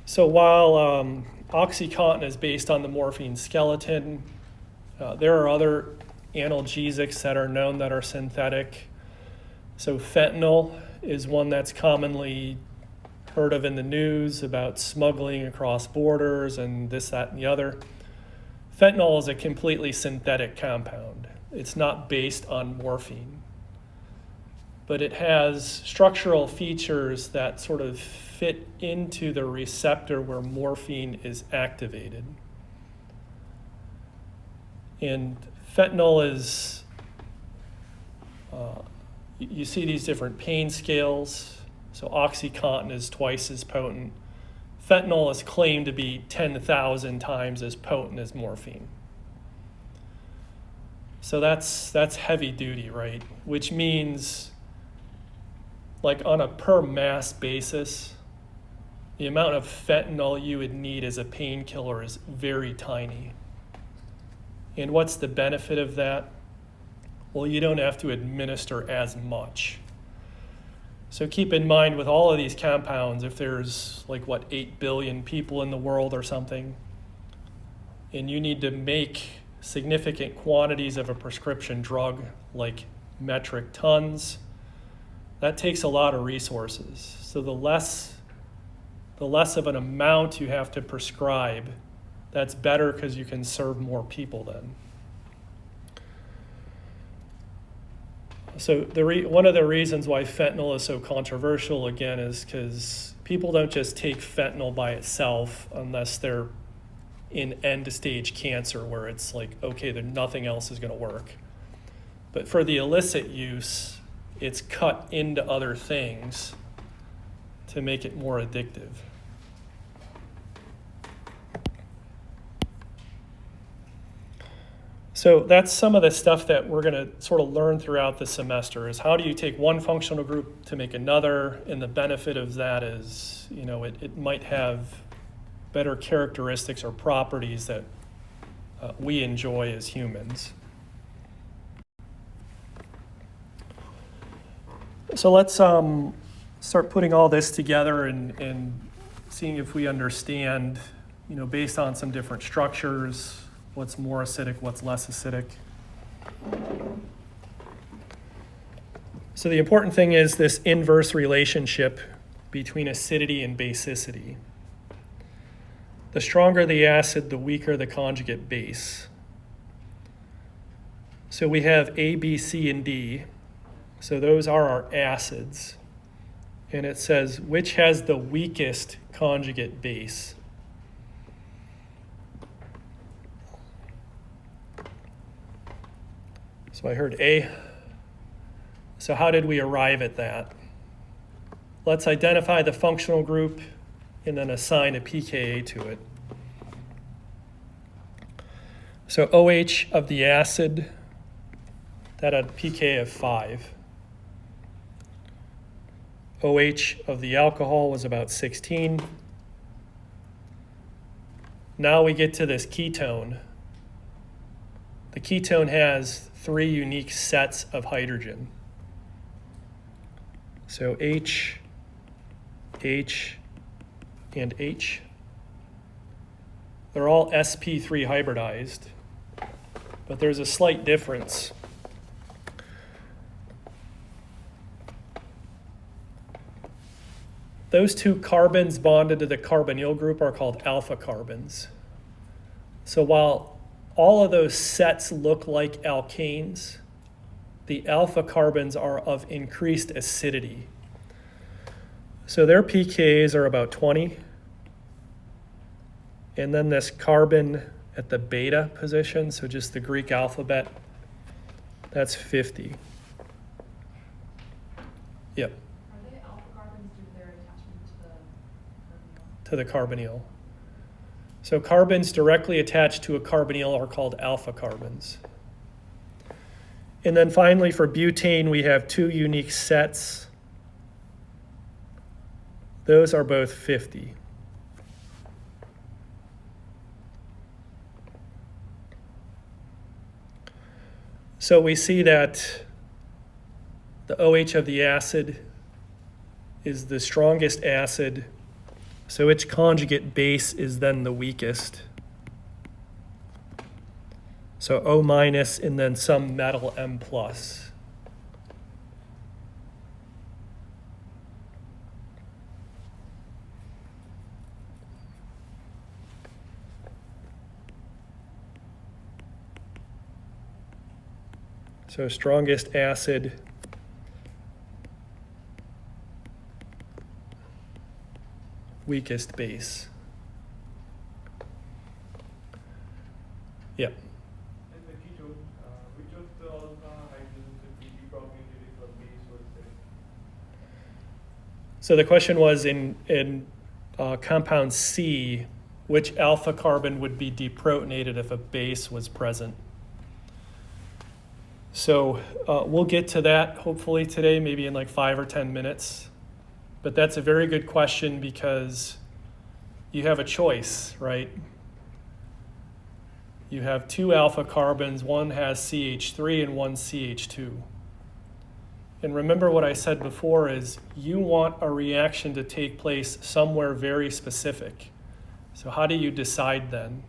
So while OxyContin is based on the morphine skeleton, there are other analgesics that are known that are synthetic. So fentanyl is one that's commonly heard of in the news about smuggling across borders and this, that, and the other. Fentanyl is a completely synthetic compound. It's not based on morphine, but it has structural features that sort of fit into the receptor where morphine is activated. And fentanyl is, you see these different pain scales. So OxyContin is twice as potent. Fentanyl is claimed to be 10,000 times as potent as morphine. So that's heavy duty, right? Which means, like on a per mass basis, the amount of fentanyl you would need as a painkiller is very tiny. And what's the benefit of that? Well, you don't have to administer as much. So keep in mind with all of these compounds, if there's 8 billion people in the world or something, and you need to make significant quantities of a prescription drug, like metric tons, that takes a lot of resources. So the less of an amount you have to prescribe, that's better because you can serve more people then. So one of the reasons why fentanyl is so controversial, again, is because people don't just take fentanyl by itself unless they're in end-stage cancer where it's like, okay, then nothing else is going to work. But for the illicit use, it's cut into other things to make it more addictive. So that's some of the stuff that we're going to sort of learn throughout the semester is how do you take one functional group to make another, and the benefit of that is, you know, it might have better characteristics or properties that we enjoy as humans. So let's start putting all this together and seeing if we understand, you know, based on some different structures, what's more acidic, what's less acidic. So the important thing is this inverse relationship between acidity and basicity. The stronger the acid, the weaker the conjugate base. So we have A, B, C, and D. So those are our acids. And it says, which has the weakest conjugate base? So I heard A. So how did we arrive at that? Let's identify the functional group and then assign a pKa to it. So OH of the acid, that had pKa of 5. OH of the alcohol was about 16. Now we get to this ketone. The ketone has 3 unique sets of hydrogen. So H, H, and H. They're all sp3 hybridized, but there's a slight difference. Those 2 carbons bonded to the carbonyl group are called alpha carbons. So while all of those sets look like alkanes, the alpha carbons are of increased acidity. So their pKa's are about 20. And then this carbon at the beta position, so just the Greek alphabet, that's 50. Yep. Are they alpha carbons due to their attachment to the carbonyl? To the carbonyl. So carbons directly attached to a carbonyl are called alpha carbons. And then finally for butane, we have 2 unique sets. Those are both 50. So we see that the OH of the acid is the strongest acid, so its conjugate base is then the weakest. So O minus and then some metal M plus. So strongest acid, weakest base. Yep. And the ketone, which of the hydrogens will be deprotonated if a base was there? So the question was in compound C, which alpha carbon would be deprotonated if a base was present? So we'll get to that hopefully today, maybe in like 5 or 10 minutes. But that's a very good question because you have a choice, right? You have 2 alpha carbons, one has CH3 and one CH2. And remember what I said before is you want a reaction to take place somewhere very specific. So how do you decide then?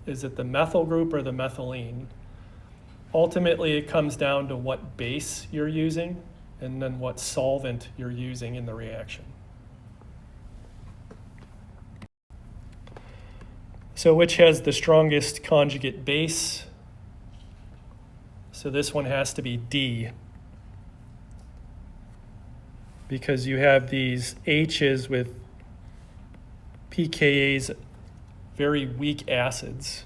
Is it the methyl group or the methylene? Ultimately, it comes down to what base you're using and then what solvent you're using in the reaction. So which has the strongest conjugate base? So this one has to be D, because you have these H's with pKa's very weak acids.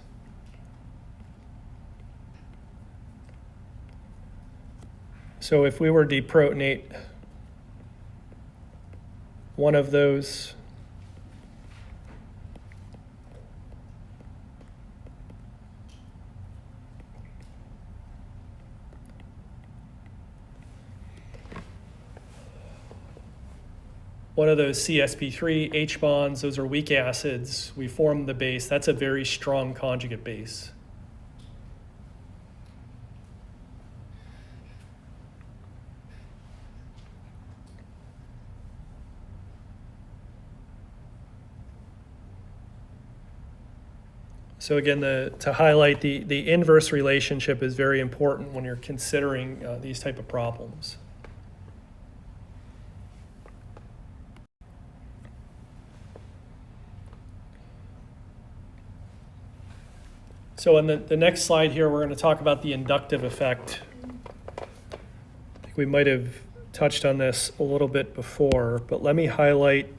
So if we were to deprotonate one of those, CSP3 H bonds, those are weak acids. We form the base. That's a very strong conjugate base. So again, to highlight the inverse relationship is very important when you're considering these type of problems. So on the next slide here, we're going to talk about the inductive effect. I think we might have touched on this a little bit before, but let me highlight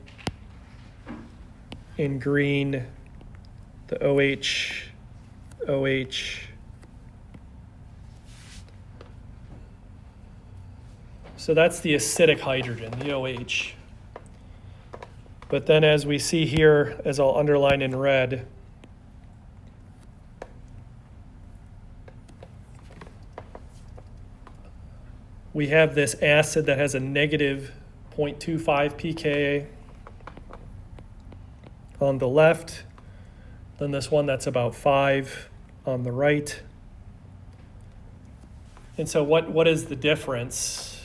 in green the OH, OH. So that's the acidic hydrogen, the OH. But then as we see here, as I'll underline in red, we have this acid that has a negative 0.25 pKa on the left, then this one that's about 5 on the right. And so what is the difference?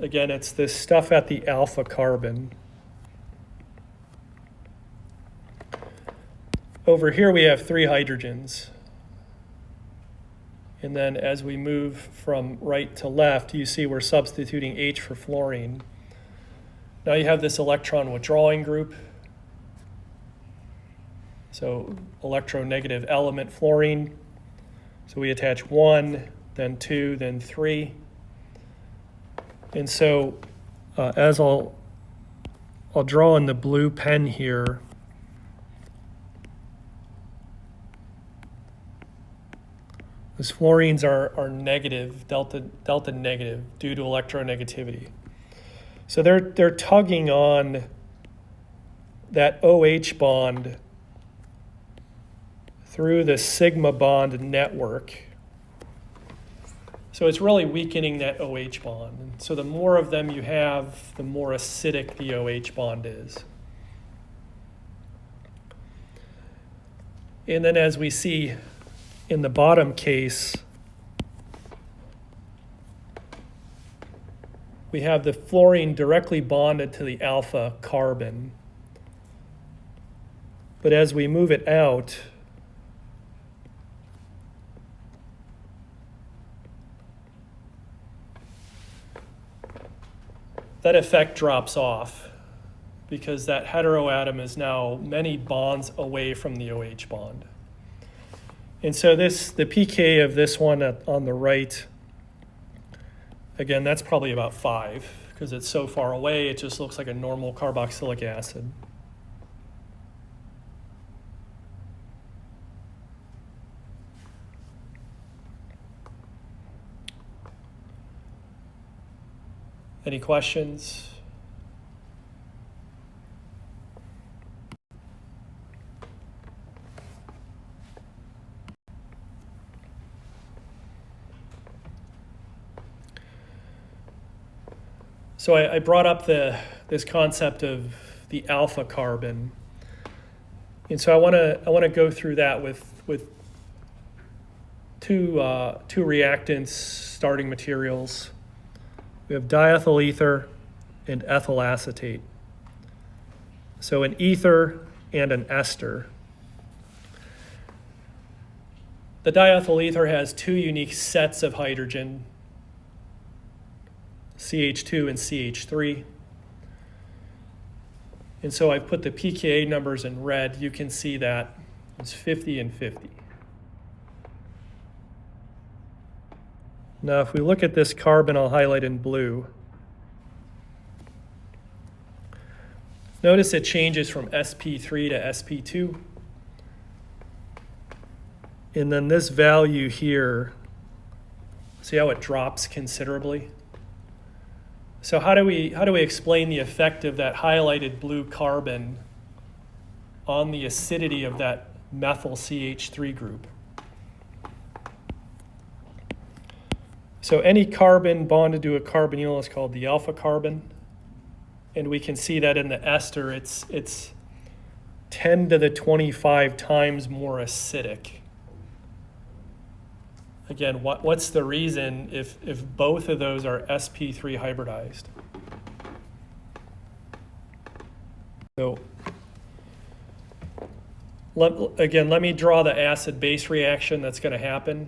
Again, it's this stuff at the alpha carbon. Over here we have 3 hydrogens. And then as we move from right to left, you see we're substituting H for fluorine. Now you have this electron withdrawing group. So electronegative element, fluorine. So we attach 1, then 2, then 3. And so as I'll draw in the blue pen here, those fluorines are negative, delta negative, due to electronegativity. So they're tugging on that OH bond through the sigma bond network. So it's really weakening that OH bond. And so the more of them you have, the more acidic the OH bond is. And then as we see in the bottom case, we have the fluorine directly bonded to the alpha carbon. But as we move it out, that effect drops off because that heteroatom is now many bonds away from the OH bond. And so the pK of this one on the right, again, that's probably about 5 because it's so far away, it just looks like a normal carboxylic acid. Any questions? So I brought up this concept of the alpha carbon, and so I want to go through that with two reactants starting materials. We have diethyl ether and ethyl acetate. So an ether and an ester. The diethyl ether has 2 unique sets of hydrogen, CH2 and CH3. And so I've put the pKa numbers in red. You can see that it's 50 and 50. Now, if we look at this carbon, I'll highlight in blue. Notice it changes from sp3 to sp2. And then this value here, see how it drops considerably? So how do we explain the effect of that highlighted blue carbon on the acidity of that methyl CH3 group? So any carbon bonded to a carbonyl is called the alpha carbon. And we can see that in the ester, it's 10 to the 25 times more acidic. Again, what's the reason if both of those are sp3 hybridized? So let me draw the acid-base reaction that's going to happen.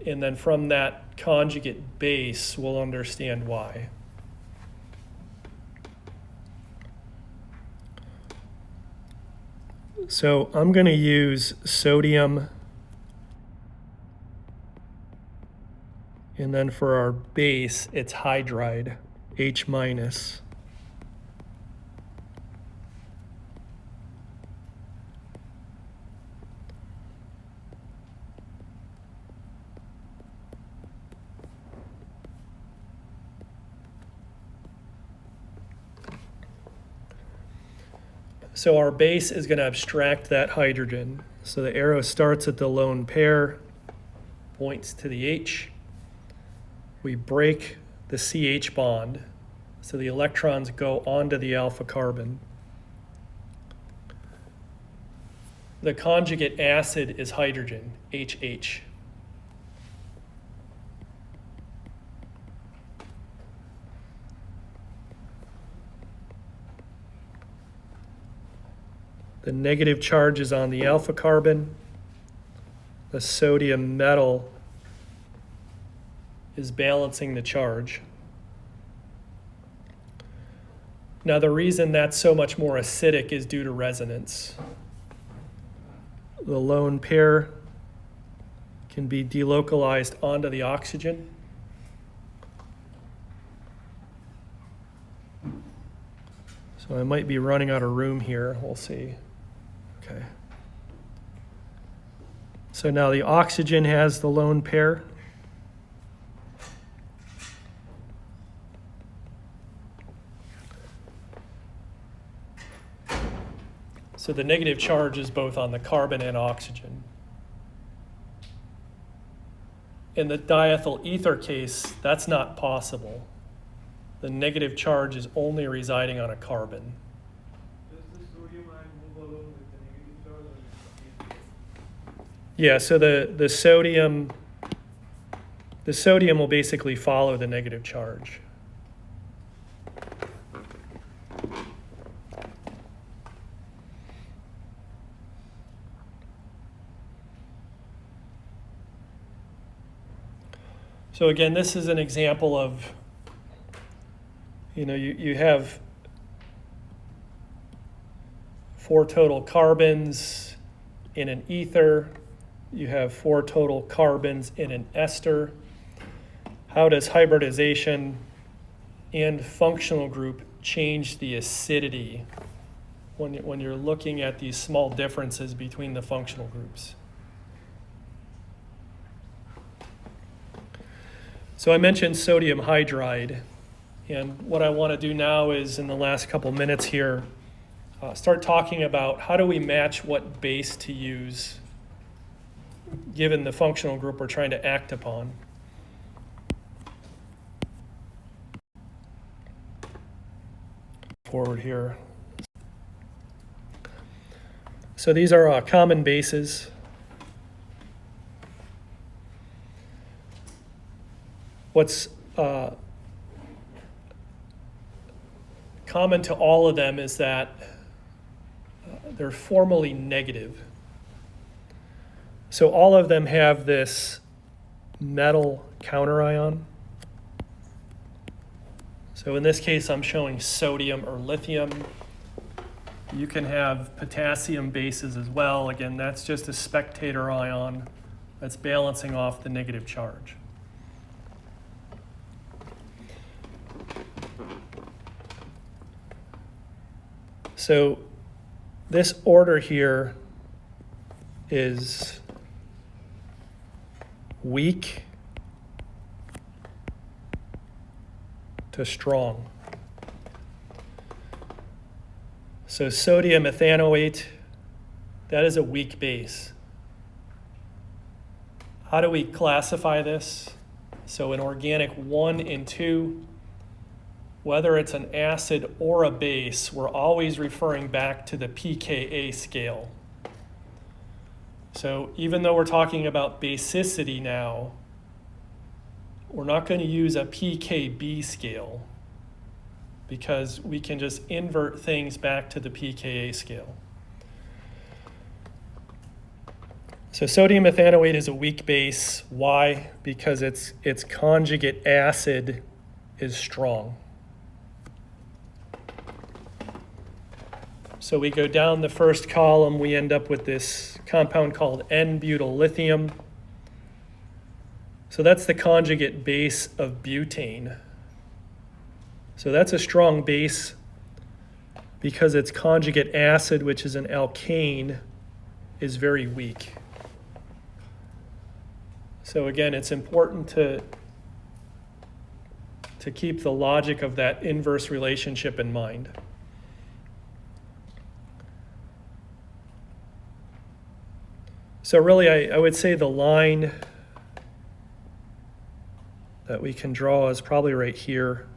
And then from that conjugate base, we'll understand why. So I'm going to use sodium. And then for our base, it's hydride, H minus. So our base is going to abstract that hydrogen. So the arrow starts at the lone pair, points to the H. We break the CH bond, so the electrons go onto the alpha carbon. The conjugate acid is hydrogen, HH. The negative charge is on the alpha carbon. The sodium metal is balancing the charge. Now the reason that's so much more acidic is due to resonance. The lone pair can be delocalized onto the oxygen. So I might be running out of room here, we'll see. Okay. So now the oxygen has the lone pair. So the negative charge is both on the carbon and oxygen. In the diethyl ether case, that's not possible. The negative charge is only residing on a carbon. Does the sodium ion move along with the negative charge, or Yeah, so the sodium will basically follow the negative charge. So again, this is an example of, you have 4 total carbons in an ether. You have 4 total carbons in an ester. How does hybridization and functional group change the acidity when you're looking at these small differences between the functional groups? So I mentioned sodium hydride, and what I want to do now is, in the last couple minutes here, start talking about how do we match what base to use given the functional group we're trying to act upon. Forward here. So these are common bases. What's common to all of them is that they're formally negative. So all of them have this metal counterion. So in this case, I'm showing sodium or lithium. You can have potassium bases as well. Again, that's just a spectator ion that's balancing off the negative charge. So this order here is weak to strong. So sodium ethanoate, that is a weak base. How do we classify this? So in organic 1 and 2, whether it's an acid or a base, we're always referring back to the pKa scale. So even though we're talking about basicity now, we're not going to use a pKb scale because we can just invert things back to the pKa scale. So sodium ethanoate is a weak base. Why? Because its conjugate acid is strong. So we go down the first column, we end up with this compound called N-butyl lithium. So that's the conjugate base of butane. So that's a strong base because its conjugate acid, which is an alkane, is very weak. So again, it's important to keep the logic of that inverse relationship in mind. So really, I would say the line that we can draw is probably right here.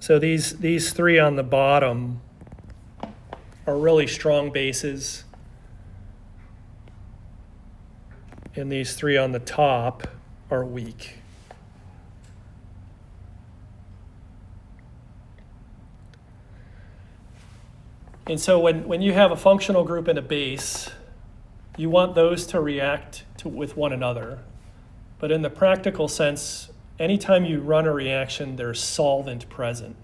So these three on the bottom are really strong bases, and these three on the top are weak. And so when you have a functional group and a base, you want those to react with one another. But in the practical sense, anytime you run a reaction, there's solvent present.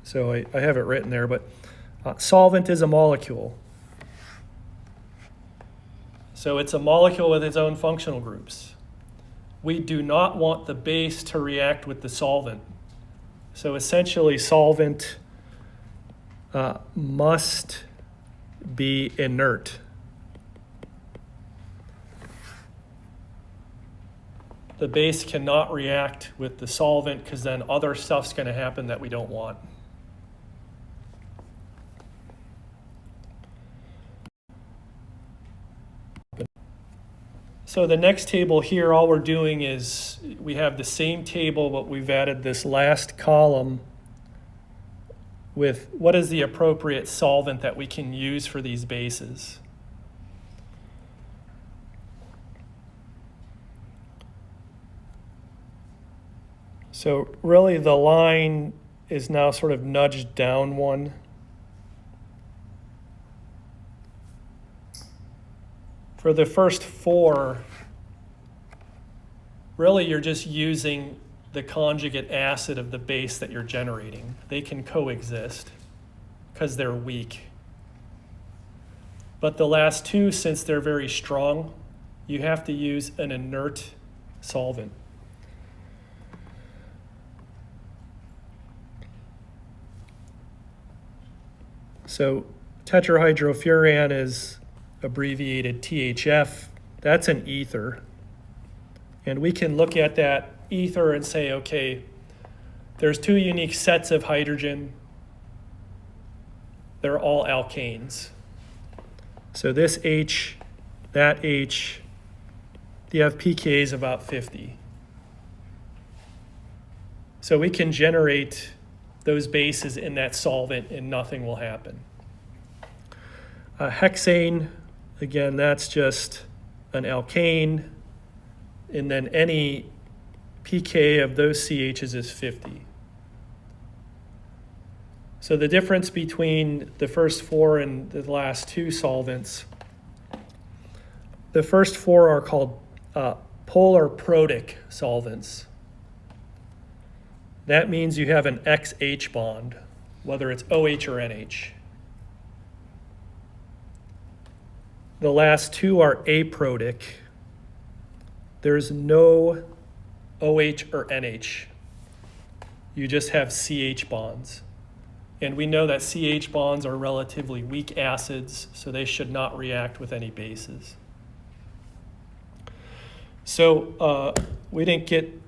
So I have it written there, but solvent is a molecule. So it's a molecule with its own functional groups. We do not want the base to react with the solvent. So essentially, solvent must be inert. The base cannot react with the solvent because then other stuff's going to happen that we don't want. So the next table here, all we're doing is we have the same table, but we've added this last column with what is the appropriate solvent that we can use for these bases. So really the line is now sort of nudged down one. For the first four, really you're just using the conjugate acid of the base that you're generating. They can coexist because they're weak. But the last two, since they're very strong, you have to use an inert solvent. So tetrahydrofuran is abbreviated THF. That's an ether. And we can look at that ether and say, okay, there's two unique sets of hydrogen. They're all alkanes. So this H, that H, you have pKa's about 50. So we can generate those bases in that solvent and nothing will happen. Hexane, again, that's just an alkane, and then any pK of those CHs is 50. So the difference between the first four and the last two solvents, the first four are called polar protic solvents. That means you have an XH bond, whether it's OH or NH. The last two are aprotic. there's no OH or NH. You just have CH bonds. And we know that CH bonds are relatively weak acids, so they should not react with any bases. So we didn't get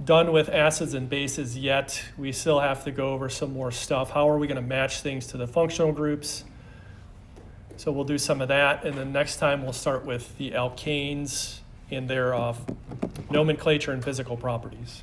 done with acids and bases yet. We still have to go over some more stuff. How are we going to match things to the functional groups? So we'll do some of that, and then next time we'll start with the alkanes and their nomenclature and physical properties.